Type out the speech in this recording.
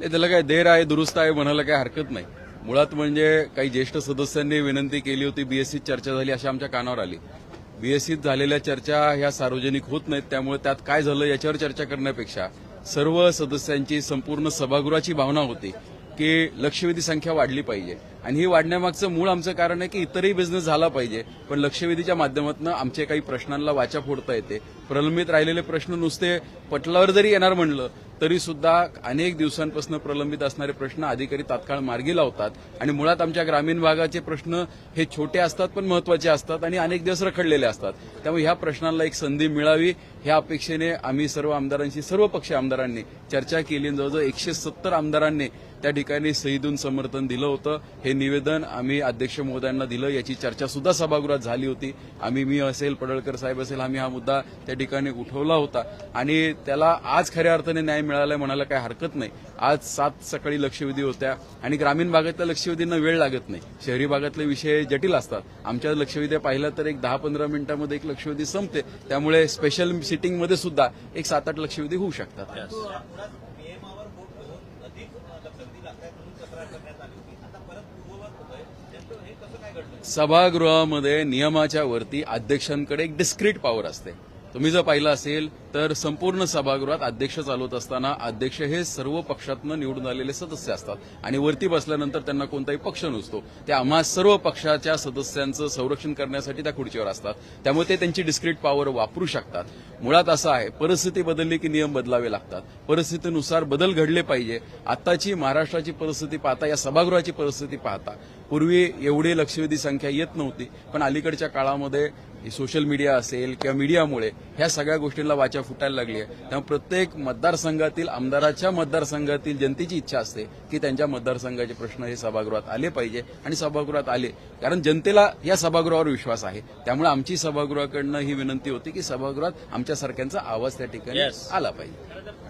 नाही, त्याला काय देर आहे दुरुस्त आहे म्हणायला काही हरकत नाही. मुळात म्हणजे काही ज्येष्ठ सदस्यांनी विनंती केली होती, बीएससीत चर्चा झाली अशी आमच्या कानावर आली. बीएससीत झालेल्या चर्चा ह्या सार्वजनिक होत नाहीत, त्यामुळे त्यात काय झालं याच्यावर चर्चा करण्यापेक्षा सर्व सदस्यांची संपूर्ण सभागृहाची भावना होती की लक्षवेधी संख्या वाढली पाहिजे. आणि ही वाढण्यामागचं मूळ आमचं कारण आहे की इतरही बिझनेस झाला पाहिजे, पण लक्षवेधीच्या माध्यमातून आमच्या काही प्रश्नांना वाचा फोडता येते. प्रलंबित राहिलेले प्रश्न नुसते पटलावर जरी येणार म्हणलं तरी सुद्धा अनेक दिवसांपासून प्रलंबित असणारे प्रश्न अधिकारी तात्काळ मार्गी लावतात. आणि मुळात आमच्या ग्रामीण भागाचे प्रश्न हे छोटे असतात पण महत्वाचे असतात आणि अनेक दिवस रखडलेले असतात. त्यामुळे ह्या प्रश्नांना एक संधी मिळावी ह्या अपेक्षेने आम्ही सर्व आमदारांशी, सर्व पक्षीय आमदारांनी चर्चा केली. जवळजवळ 170 आमदारांनी त्या ठिकाणी सही देऊन समर्थन दिलं होतं. हे निवेदन आम्ही अध्यक्ष महोदयांना दिलं. याची चर्चा सुद्धा सभागृहात झाली होती. मी असेल, पडळकर साहेब असेल, आम्ही हा मुद्दा त्या ठिकाणी उठवला होता आणि त्याला आज खऱ्या अर्थाने न्याय मिळालाय म्हणायला काही हरकत नाही. आज 7 सकाळी लक्षवेधी होत्या आणि ग्रामीण भागातल्या लक्षवेधींना वेळ लागत नाही. शहरी भागातले विषय जटिल असतात. आमच्या लक्षवेधी पाहिलं तर एक 10-15 मिनिटांमध्ये एक लक्षवेधी संपते. त्यामुळे स्पेशल सिटिंगमध्ये सुद्धा एक 7-8 लक्षवेधी होऊ शकतात. सभागृहामध्ये नियमाच्या वरती अध्यक्षांकडे एक डिस्क्रीट पॉवर असते. तुम्ही जर पाहिलं असेल तर संपूर्ण सभागृहात अध्यक्ष चालवत असताना अध्यक्ष हे सर्व पक्षातनं निवडून आलेले सदस्य असतात आणि वरती बसल्यानंतर त्यांना कोणताही पक्ष नसतो. ते आम्हा सर्व पक्षाच्या सदस्यांचं संरक्षण करण्यासाठी त्या खुर्चीवर असतात. त्यामुळे ते त्यांची डिस्क्रीट पॉवर वापरू शकतात. मुळात असं आहे, परिस्थिती बदलली की नियम बदलावे लागतात. परिस्थितीनुसार बदल घडले पाहिजे. आताची महाराष्ट्राची परिस्थिती पाहता, या सभागृहाची परिस्थिती पाहता, पूर्वी एवढी लक्षवेधी संख्या येत नव्हती, पण अलीकडच्या काळामध्ये सोशल मीडिया असेल किंवा मीडियामुळे ह्या सगळ्या गोष्टींना वाचा फुटायला लागली आहे. त्यामुळे प्रत्येक मतदारसंघातील आमदाराच्या मतदारसंघातील जनतेची इच्छा असते की त्यांच्या मतदारसंघाचे प्रश्न हे सभागृहात आले पाहिजे आणि सभागृहात आले, कारण जनतेला या सभागृहावर विश्वास आहे. त्यामुळे आमची सभागृहाकडनं ही विनंती होती की सभागृहात आमच्यासारख्यांचा आवाज त्या ठिकाणी आला पाहिजे.